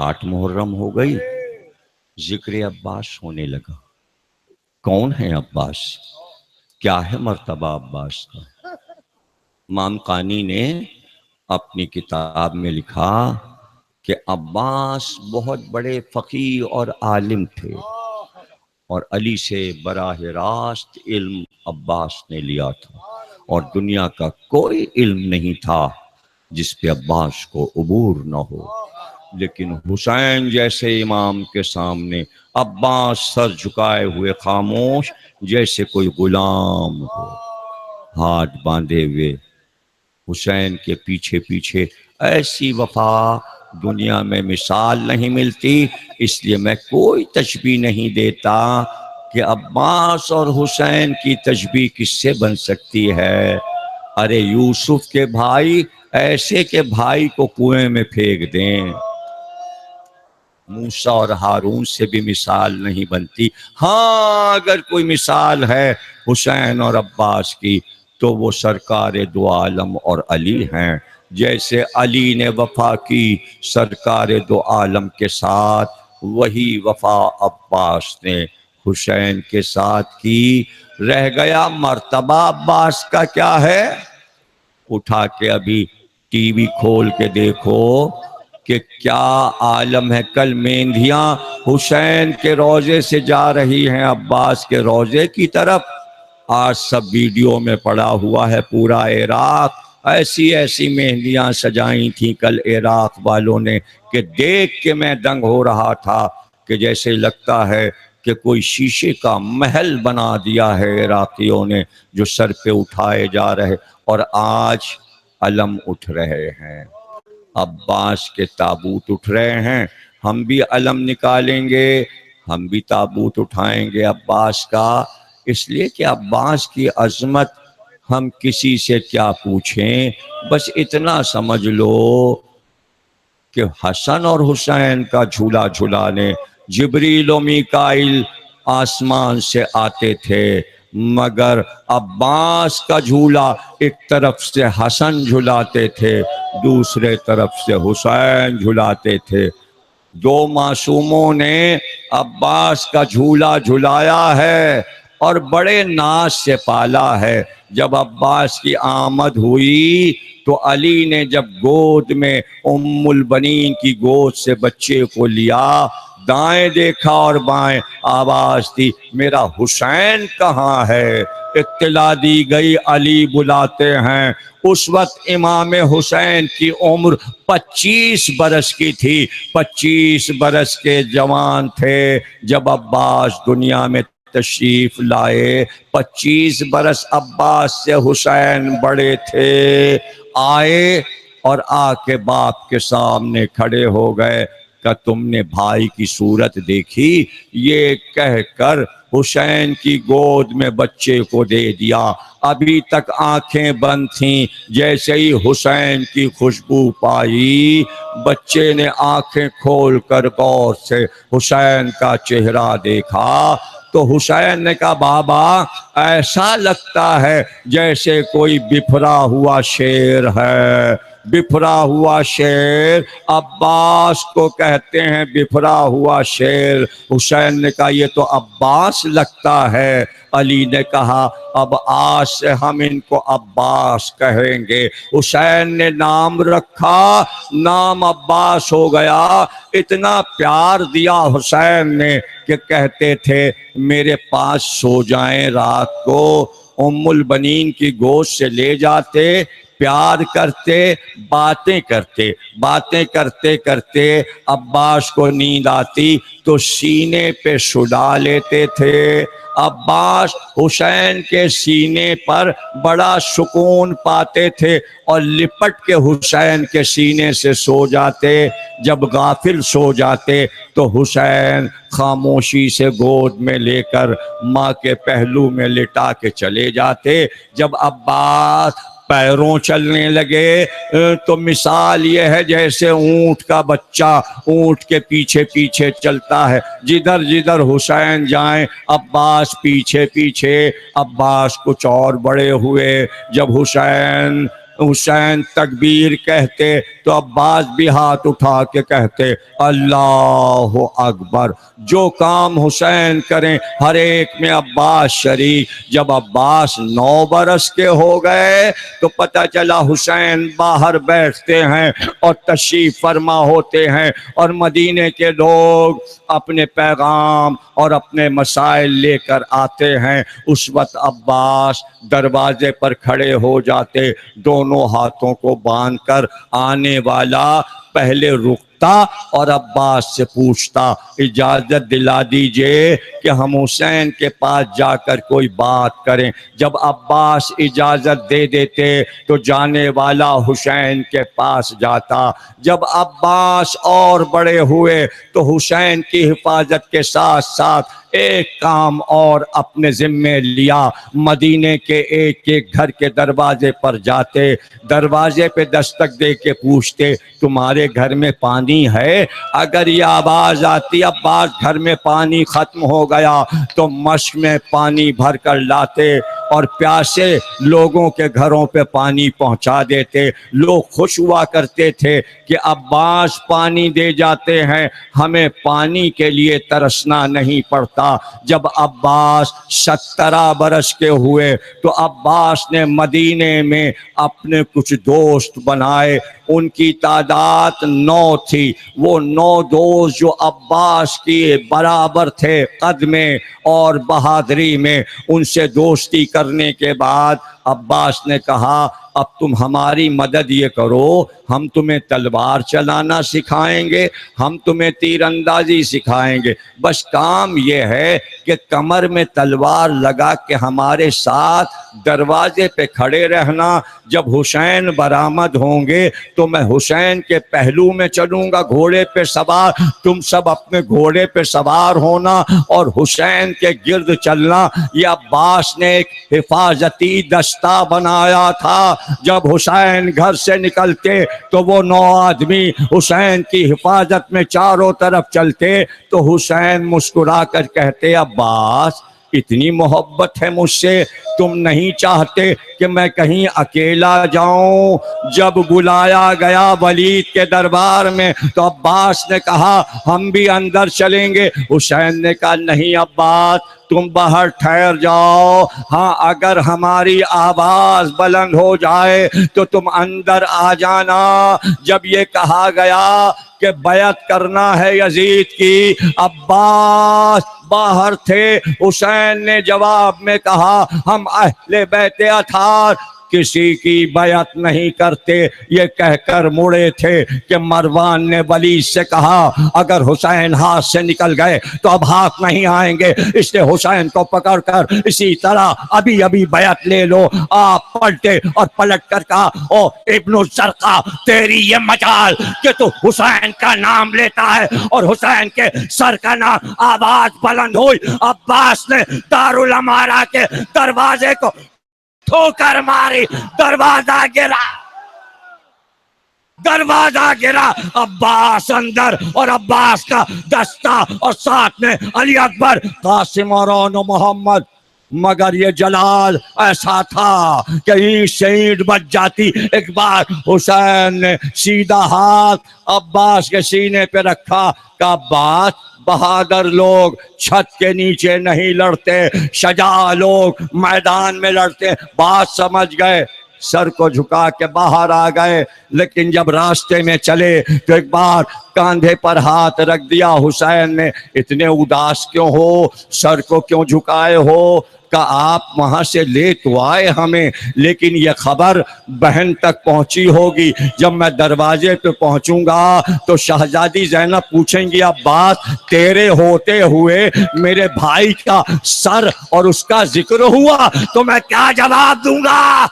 8 محرم ہو گئی، ذکر عباس ہونے لگا۔ کون ہے عباس؟ کیا ہے مرتبہ عباس کا؟ امام قانی نے اپنی کتاب میں لکھا کہ عباس بہت بڑے فقیہ اور عالم تھے، اور علی سے براہ راست علم عباس نے لیا تھا، اور دنیا کا کوئی علم نہیں تھا جس پہ عباس کو عبور نہ ہو۔ لیکن حسین جیسے امام کے سامنے عباس سر جھکائے ہوئے خاموش، جیسے کوئی غلام ہو، ہاتھ باندھے ہوئے۔ حسین کے پیچھے پیچھے ایسی وفا دنیا میں مثال نہیں ملتی، اس لیے میں کوئی تشبیہ نہیں دیتا کہ عباس اور حسین کی تشبیہ کس سے بن سکتی ہے۔ ارے یوسف کے بھائی ایسے کہ بھائی کو کنویں میں پھینک دیں، موسیٰ اور ہارون سے بھی مثال نہیں بنتی۔ ہاں اگر کوئی مثال ہے حسین اور عباس کی تو وہ سرکار دو عالم اور علی ہیں۔ جیسے علی نے وفا کی سرکار دو عالم کے ساتھ، وہی وفا عباس نے حسین کے ساتھ کی۔ رہ گیا مرتبہ عباس کا کیا ہے؟ اٹھا کے ابھی ٹی وی کھول کے دیکھو کہ کیا عالم ہے۔ کل مہندیاں حسین کے روضے سے جا رہی ہیں عباس کے روضے کی طرف، آج سب ویڈیو میں پڑا ہوا ہے پورا عراق۔ ایسی ایسی مہندیاں سجائیں تھیں کل عراق والوں نے کہ دیکھ کے میں دنگ ہو رہا تھا کہ جیسے لگتا ہے کہ کوئی شیشے کا محل بنا دیا ہے عراقیوں نے، جو سر پہ اٹھائے جا رہے، اور آج علم اٹھ رہے ہیں، عباس کے تابوت اٹھ رہے ہیں۔ ہم بھی علم نکالیں گے، ہم بھی تابوت اٹھائیں گے عباس کا، اس لیے کہ عباس کی عظمت ہم کسی سے کیا پوچھیں، بس اتنا سمجھ لو کہ حسن اور حسین کا جھولا جھلانے جبریل و میکائیل آسمان سے آتے تھے، مگر عباس کا جھولا ایک طرف سے حسن جھلاتے تھے، دوسرے طرف سے حسین جھلاتے تھے۔ دو معصوموں نے عباس کا جھولا جھلایا ہے اور بڑے ناز سے پالا ہے۔ جب عباس کی آمد ہوئی تو علی نے جب گود میں ام البنین کی گود سے بچے کو لیا، دائیں دیکھا اور بائیں، آواز دی میرا حسین کہاں ہے؟ اطلاع دی گئی علی بلاتے ہیں۔ اس وقت امام حسین کی عمر 25 برس کی تھی، 25 برس کے جوان تھے جب عباس دنیا میں تشریف لائے۔ 25 برس عباس سے حسین بڑے تھے۔ آئے اور آ کے باپ کے سامنے کھڑے ہو گئے کہ تم نے بھائی کی صورت دیکھی؟ یہ کہہ کر حسین کی گود میں بچے کو دے دیا۔ ابھی تک آنکھیں بند تھیں، جیسے ہی حسین کی خوشبو پائی بچے نے آنکھیں کھول کر غور سے حسین کا چہرہ دیکھا تو حسین نے کہا بابا ایسا لگتا ہے جیسے کوئی بفرا ہوا شیر ہے۔ بفرا ہوا شیر عباس کو کہتے ہیں، بفرا ہوا شیر۔ حسین نے کہا یہ تو عباس لگتا ہے۔ علی نے کہا اب آج سے ہم ان کو عباس کہیں گے۔ حسین نے نام رکھا، نام عباس ہو گیا۔ اتنا پیار دیا حسین نے کہ کہتے تھے میرے پاس سو جائیں رات کو، ام البنین کی گود سے لے جاتے، پیار کرتے، باتیں کرتے، باتیں کرتے کرتے عباس کو نیند آتی تو سینے پہ سلا لیتے تھے۔ عباس حسین کے سینے پر بڑا سکون پاتے تھے اور لپٹ کے حسین کے سینے سے سو جاتے۔ جب غافل سو جاتے تو حسین خاموشی سے گود میں لے کر ماں کے پہلو میں لٹا کے چلے جاتے۔ جب عباس پیروں چلنے لگے تو مثال یہ ہے جیسے اونٹ کا بچہ اونٹ کے پیچھے پیچھے چلتا ہے، جدھر جدھر حسین جائیں عباس پیچھے پیچھے۔ عباس کچھ اور بڑے ہوئے، جب حسین حسین تکبیر کہتے تو عباس بھی ہاتھ اٹھا کے کہتے اللہ اکبر۔ جو کام حسین کریں ہر ایک میں عباس شریک۔ جب عباس 9 برس کے ہو گئے تو پتہ چلا حسین باہر بیٹھتے ہیں اور تشریف فرما ہوتے ہیں، اور مدینے کے لوگ اپنے پیغام اور اپنے مسائل لے کر آتے ہیں۔ اس وقت عباس دروازے پر کھڑے ہو جاتے، دونوں ہاتھوں کو باندھ کر۔ آنے والا پہلے رکتا اور عباس سے پوچھتا اجازت دلا دیجئے کہ ہم حسین کے پاس جا کر کوئی بات کریں۔ جب عباس اجازت دے دیتے تو جانے والا حسین کے پاس جاتا۔ جب عباس اور بڑے ہوئے تو حسین کی حفاظت کے ساتھ ساتھ ایک کام اور اپنے ذمے لیا۔ مدینے کے ایک ایک گھر کے دروازے پر جاتے، دروازے پہ دستک دے کے پوچھتے تمہارے گھر میں پانی ہے؟ اگر یہ آواز آتی عباس گھر میں پانی ختم ہو گیا تو مشک میں پانی بھر کر لاتے اور پیاسے لوگوں کے گھروں پہ پانی پہنچا دیتے۔ لوگ خوش ہوا کرتے تھے کہ عباس پانی دے جاتے ہیں، ہمیں پانی کے لیے ترسنا نہیں پڑتا۔ جب عباس 17 برس کے ہوئے تو عباس نے مدینے میں اپنے کچھ دوست بنائے، ان کی تعداد 9 تھی۔ وہ 9 دوست جو عباس کی برابر تھے قد میں اور بہادری میں، ان سے دوستی کرنے کے بعد عباس نے کہا اب تم ہماری مدد یہ کرو، ہم تمہیں تلوار چلانا سکھائیں گے، ہم تمہیں تیر اندازی سکھائیں گے، بس کام یہ ہے کہ کمر میں تلوار لگا کے ہمارے ساتھ دروازے پہ کھڑے رہنا۔ جب حسین برآمد ہوں گے تو میں حسین کے پہلو میں چلوں گا گھوڑے پہ سوار، تم سب اپنے گھوڑے پہ سوار ہونا اور حسین کے گرد چلنا۔ یہ عباس نے ایک حفاظتی دستہ بنایا تھا۔ جب حسین گھر سے نکلتے تو وہ 9 آدمی حسین کی حفاظت میں چاروں طرف چلتے تو حسین مسکرا کر کہتے عباس اتنی محبت ہے مجھ سے، تم نہیں چاہتے کہ میں کہیں اکیلا جاؤں؟ جب بلایا گیا ولید کے دربار میں تو عباس نے کہا ہم بھی اندر چلیں گے۔ حسین نے کہا نہیں عباس تم باہر ٹھہر جاؤ، ہاں اگر ہماری آواز بلند ہو جائے تو تم اندر آ جانا۔ جب یہ کہا گیا کہ بیعت کرنا ہے یزید کی، عباس باہر تھے۔ حسین نے جواب میں کہا ہم اہل بیت اطہار کسی کی بیعت نہیں کرتے۔ یہ کہہ کر مڑے تھے کہ مروان نے ولید سے کہا اگر حسین ہاتھ سے نکل گئے تو اب ہاتھ نہیں آئیں گے، اس نے حسین کو پکڑ کر اسی طرح ابھی ابھی بیعت لے لو۔ آپ پلٹے اور پلٹ کر کہا او ابن الزرقہ تیری یہ مجال کہ تو حسین کا نام لیتا ہے اور حسین کے سر کا نام۔ آواز بلند ہوئی، عباس نے دارالامارہ کے دروازے کو ٹھوکر ماری، دروازہ گرا، دروازہ گرا، عباس اندر اور عباس کا دستہ اور ساتھ میں علی اکبر، قاسم اور محمد۔ مگر یہ جلال ایسا تھا کہ اینٹ سے اینٹ بچ جاتی۔ ایک بار حسین نے سیدھا ہاتھ عباس کے سینے پہ رکھا کہ عباس بہادر لوگ چھت کے نیچے نہیں لڑتے، شجاع لوگ میدان میں لڑتے۔ بات سمجھ گئے، سر کو جھکا کے باہر آ گئے۔ لیکن جب راستے میں چلے تو ایک بار کاندھے پر ہاتھ رکھ دیا حسین نے، اتنے اداس کیوں ہو، سر کو کیوں جھکائے ہو؟ کہ آپ وہاں سے لے تو آئے ہمیں، لیکن یہ خبر بہن تک پہنچی ہوگی۔ جب میں دروازے پہ پہنچوں گا تو شہزادی زینب پوچھیں گی عباس تیرے ہوتے ہوئے میرے بھائی کا سر اور اس کا ذکر ہوا تو میں کیا جواب دوں گا؟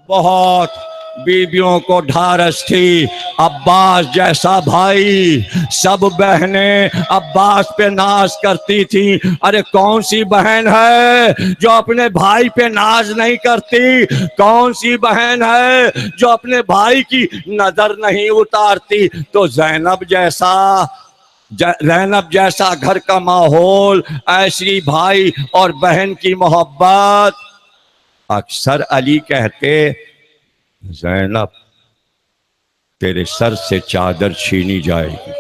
بہت بیویوں کو ڈھارس تھی، عباس جیسا بھائی، سب بہنیں عباس پہ ناز کرتی تھی۔ ارے کون سی بہن ہے جو اپنے بھائی پہ ناز نہیں کرتی؟ کون سی بہن ہے جو اپنے بھائی کی نظر نہیں اتارتی؟ تو زینب جیسا گھر کا ماحول، ایسی بھائی اور بہن کی محبت۔ اکثر علی کہتے زینب تیرے سر سے چادر چھینی جائے گی.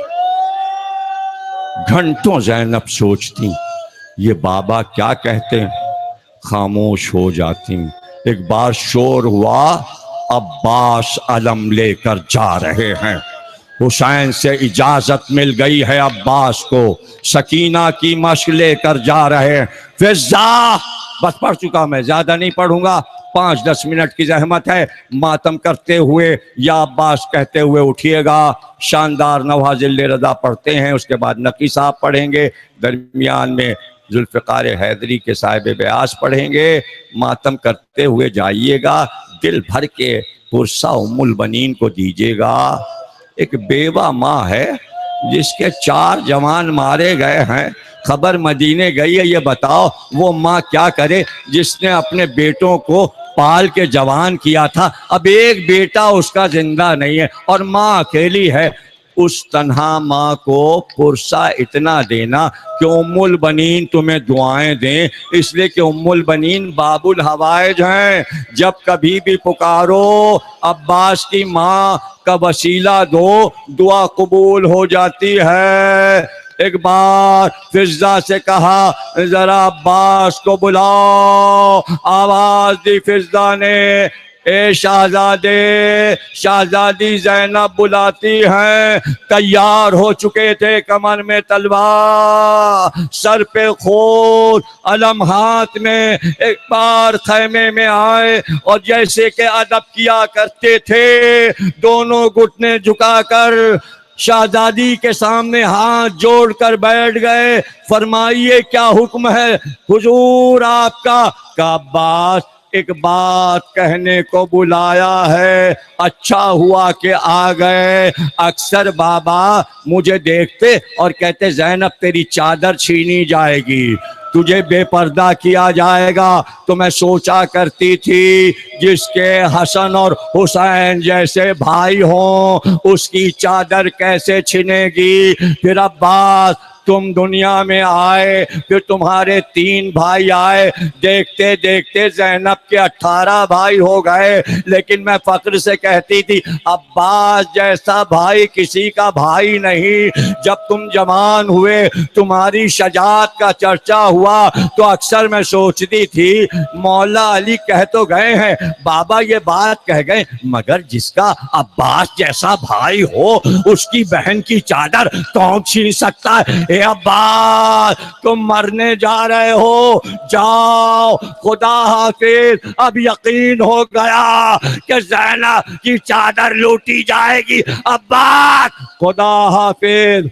گھنٹوں زینب سوچتی یہ بابا کیا کہتے ہیں, خاموش ہو جاتی. ایک بار شور ہوا, عباس علم لے کر جا رہے ہیں. حسین سے اجازت مل گئی ہے عباس کو, سکینہ کی مشق لے کر جا رہے ہیں. فضا, بس پڑھ چکا میں, زیادہ نہیں پڑھوں گا, 5-10 منٹ کی زحمت ہے. ماتم کرتے ہوئے یا عباس کہتے ہوئے اٹھیے گا. شاندار نوازل رضا پڑھتے ہیں, اس کے بعد نقی صاحب پڑھیں گے, درمیان میں ذوالفقار حیدری کے صاحب بیاس پڑھیں گے. ماتم کرتے ہوئے جائیے گا, دل بھر کے پرسہ ام البنین کو دیجیے گا. ایک بیوہ ماں ہے جس کے 4 جوان مارے گئے ہیں, خبر مدینے گئی ہے. یہ بتاؤ وہ ماں کیا کرے جس نے اپنے بیٹوں کو پال کے جوان کیا تھا, اب ایک بیٹا اس کا زندہ نہیں ہے اور ماں اکیلی ہے. اس تنہا ماں کو پرسہ اتنا دینا کہ ام البنین تمہیں دعائیں دیں, اس لیے کہ ام البنین باب الحوائج ہیں. جب کبھی بھی پکارو عباس کی ماں کا وسیلہ دو, دعا قبول ہو جاتی ہے. ایک بار فضا سے کہا ذرا عباس کو بلاؤ. آواز دی فضا نے, اے شہزادے. شہزادی زینب بلاتی ہیں. تیار ہو چکے تھے, کمر میں تلوار, سر پہ خور, علم ہاتھ میں. ایک بار خیمے میں آئے اور جیسے کہ ادب کیا کرتے تھے, دونوں گھٹنے جھکا کر شہزادی کے سامنے ہاتھ جوڑ کر بیٹھ گئے. فرمائیے کیا حکم ہے حضور آپ کا؟ کہ عباس ایک بات کہنے کو بلایا ہے, اچھا ہوا کہ آ گئے. اکثر بابا مجھے دیکھتے اور کہتے زینب تیری چادر چھینی جائے گی, تجھے بے پردہ کیا جائے گا. تو میں سوچا کرتی تھی جس کے حسن اور حسین جیسے بھائی ہوں اس کی چادر کیسے چھنے گی. پھر عباس تم دنیا میں آئے, پھر تمہارے 3 بھائی آئے, دیکھتے دیکھتے زینب کے 18 بھائی ہو گئے. لیکن میں فخر سے کہتی تھی عباس جیسا بھائی کسی کا بھائی نہیں. جب تم جوان ہوئے, تمہاری شجاعت کا چرچا ہوا, تو اکثر میں سوچتی تھی مولا علی کہہ تو گئے ہیں, بابا یہ بات کہہ گئے, مگر جس کا عباس جیسا بھائی ہو اس کی بہن کی چادر کون چھین سکتا ہے. اے عباس تم مرنے جا رہے ہو, جاؤ خدا حافظ. اب یقین ہو گیا کہ زینب کی چادر لوٹی جائے گی. عباس خدا حافظ.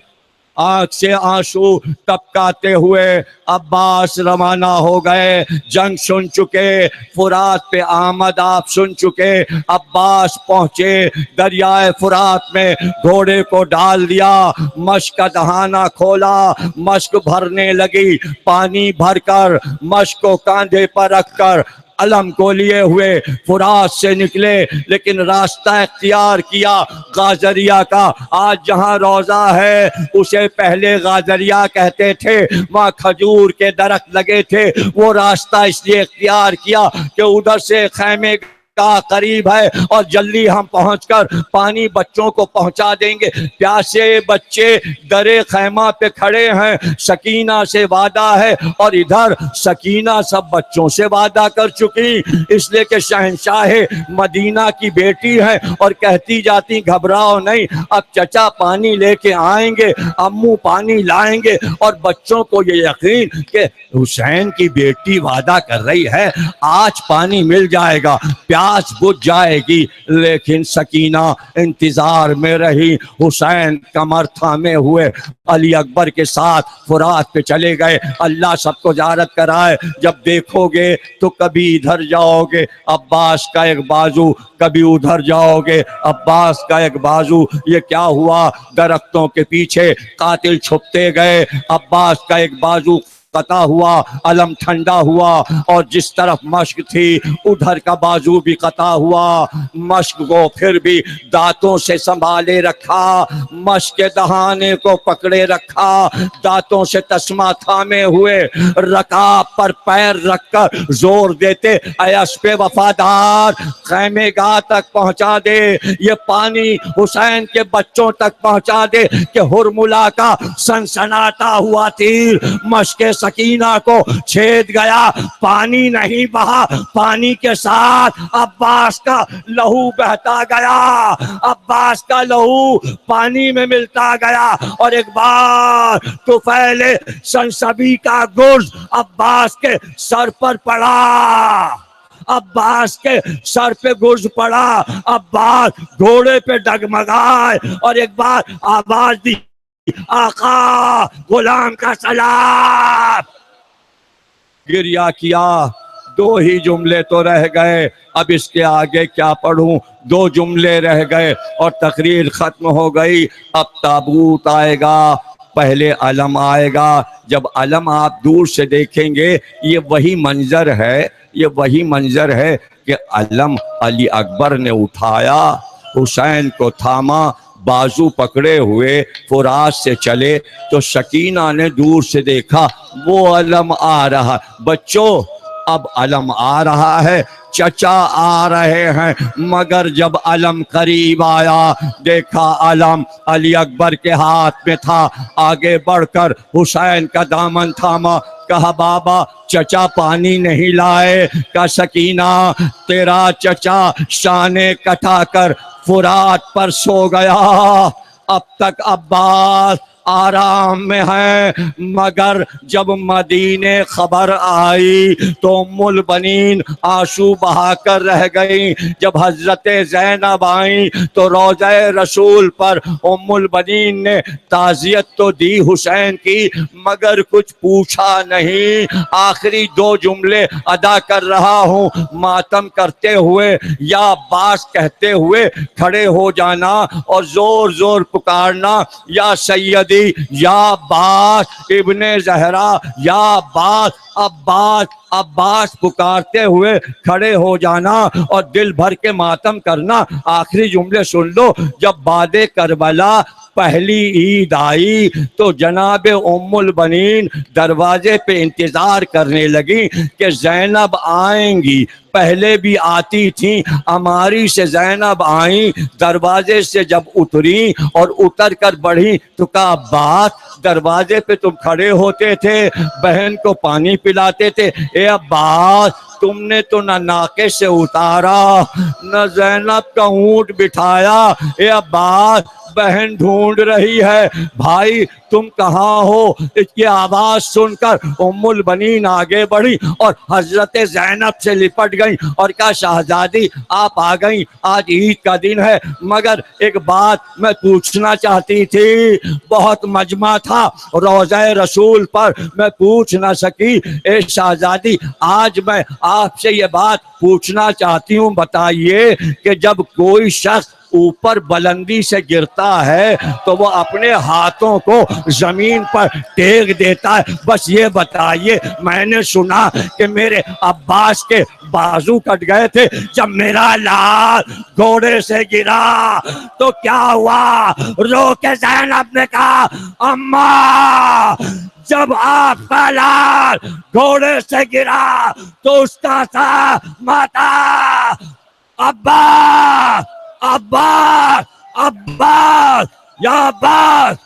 آنکھ سے آنسو ٹپکاتے ہوئے عباس روانہ ہو گئے. جنگ سن چکے, فرات پہ آمد آپ سن چکے. عباس پہنچے, دریائے فرات میں گھوڑے کو ڈال دیا, مشک کا دہانہ کھولا, مشک بھرنے لگی. پانی بھر کر مشک کو کاندھے پر رکھ کر علم کو لیے ہوئے فرات سے نکلے. لیکن راستہ اختیار کیا غازریہ کا. آج جہاں روضہ ہے اسے پہلے غازریہ کہتے تھے, وہاں کھجور کے درخت لگے تھے. وہ راستہ اس لیے اختیار کیا کہ ادھر سے خیمے کا قریب ہے اور جلدی ہم پہنچ کر پانی بچوں کو پہنچا دیں گے. پیاسے بچے درے خیمہ پہ کھڑے ہیں, سکینہ سے وعدہ ہے اور ادھر سکینہ سب بچوں سے وعدہ کر چکی, اس لیے کہ شہنشاہ مدینہ کی بیٹی ہے اور کہتی جاتی گھبراؤ نہیں, اب چچا پانی لے کے آئیں گے, امو پانی لائیں گے. اور بچوں کو یہ یقین کہ حسین کی بیٹی وعدہ کر رہی ہے, آج پانی مل جائے گا, پیاس بجھ جائے گی. لیکن سکینہ انتظار میں رہی. حسین کمر تھامے ہوئے علی اکبر کے ساتھ فرات پہ چلے گئے. اللہ سب کو زیارت کرائے. جب دیکھو گے تو کبھی ادھر جاؤ گے عباس کا ایک بازو, کبھی ادھر جاؤ گے عباس کا ایک بازو. یہ کیا ہوا؟ درختوں کے پیچھے قاتل چھپتے گئے, عباس کا ایک بازو قطع ہوا، علم ٹھنڈا ہوا، اور جس طرف مشق تھی ادھر کا بازو بھی قطع ہوا۔ مشق کو پھر بھی دانتوں سے سنبھالے رکھا، مشق کے دہانے کو پکڑے رکھا، دانتوں سے تسمہ تھامے ہوئے، رکاب پر پیر رکھ کر زور دیتے، اے اسپ وفادار خیمے گاہ تک پہنچا دے، یہ پانی حسین کے بچوں تک پہنچا دے کہ ہرملا کا سنسناتا ہوا تیر مشق سکینہ کو چھید گیا۔ پانی نہیں بہا، پانی کے ساتھ عباس کا لہو بہتا گیا، عباس کا لہو پانی میں ملتا گیا، اور ایک بار طفیل سنسبی کا گرز عباس کے سر پر پڑا، عباس کے سر پہ گرز پڑا، عباس گھوڑے پہ ڈگمگائے اور ایک بار آواز دی، آقا غلام کا سلام۔ گریہ کیا، دو ہی جملے تو رہ گئے، اب اس کے آگے کیا پڑھوں، دو جملے رہ گئے اور تقریر ختم ہو گئی۔ اب تابوت آئے گا، پہلے علم آئے گا، جب علم آپ دور سے دیکھیں گے یہ وہی منظر ہے، یہ وہی منظر ہے کہ علم علی اکبر نے اٹھایا، حسین کو تھاما، بازو پکڑے ہوئے فرات سے چلے تو سکینہ نے دور سے دیکھا وہ علم آ رہا۔ بچوں اب علم آ رہا ہے، چچا آ رہے ہیں، مگر جب علم قریب آیا دیکھا علم علی اکبر کے ہاتھ میں تھا، آگے بڑھ کر حسین کا دامن تھاما، کہا بابا چچا پانی نہیں لائے، کہا سکینہ تیرا چچا شانے کٹا کر فرات پر سو گیا، اب تک عباس آرام میں ہے، مگر جب مدینے خبر آئی تو ام البنین آنسو بہا کر رہ گئیں، جب حضرت زینب آئیں تو روضہ رسول پر ام البنین نے تعزیت تو دی حسین کی مگر کچھ پوچھا نہیں۔ آخری دو جملے ادا کر رہا ہوں، ماتم کرتے ہوئے یا عباس کہتے ہوئے کھڑے ہو جانا اور زور زور پکارنا، یا سیدی یا عباس ابن زہرا یا عباس، عباس عباس پکارتے ہوئے کھڑے ہو جانا اور دل بھر کے ماتم کرنا۔ آخری جملے سن لو، جب بعد کربلا پہلی عید آئی تو جناب ام البنین دروازے پہ انتظار کرنے لگی کہ زینب آئیں گی، پہلے بھی آتی تھیں، ہماری سے زینب آئیں، دروازے سے جب اتری اور اتر کر بڑھی تو کہا عباس دروازے پہ تم کھڑے ہوتے تھے، بہن کو پانی پلاتے تھے، اے عباس تم نے تو نہ ناقے سے اتارا نہ زینب کا اونٹ بٹھایا، اے عباس بہن ڈھونڈ رہی ہے، بھائی تم کہاں ہو؟ اس کی آواز سن کر ام البنین آگے بڑھی اور حضرت زینب سے لپٹ گئیں اور کہا شہزادی آپ آ گئیں، آج عید کا دن ہے، مگر ایک بات میں پوچھنا چاہتی تھی، بہت مجمع تھا روضہ رسول پر میں پوچھ نہ سکی، اے شہزادی آج میں آپ سے یہ بات پوچھنا چاہتی ہوں، بتائیے کہ جب کوئی شخص اوپر بلندی سے گرتا ہے تو وہ اپنے ہاتھوں کو زمین پر ٹیک دیتا ہے، بس یہ بتائیے میں نے سنا کہ میرے عباس کے بازو کٹ گئے تھے، جب میرا لال گھوڑے سے گرا تو کیا ہوا؟ رو کے زینب نے کہا اماں جب آپ کا لال گھوڑے سے گرا تو اس کا سا ماتا عباس عباس عباس یا عباس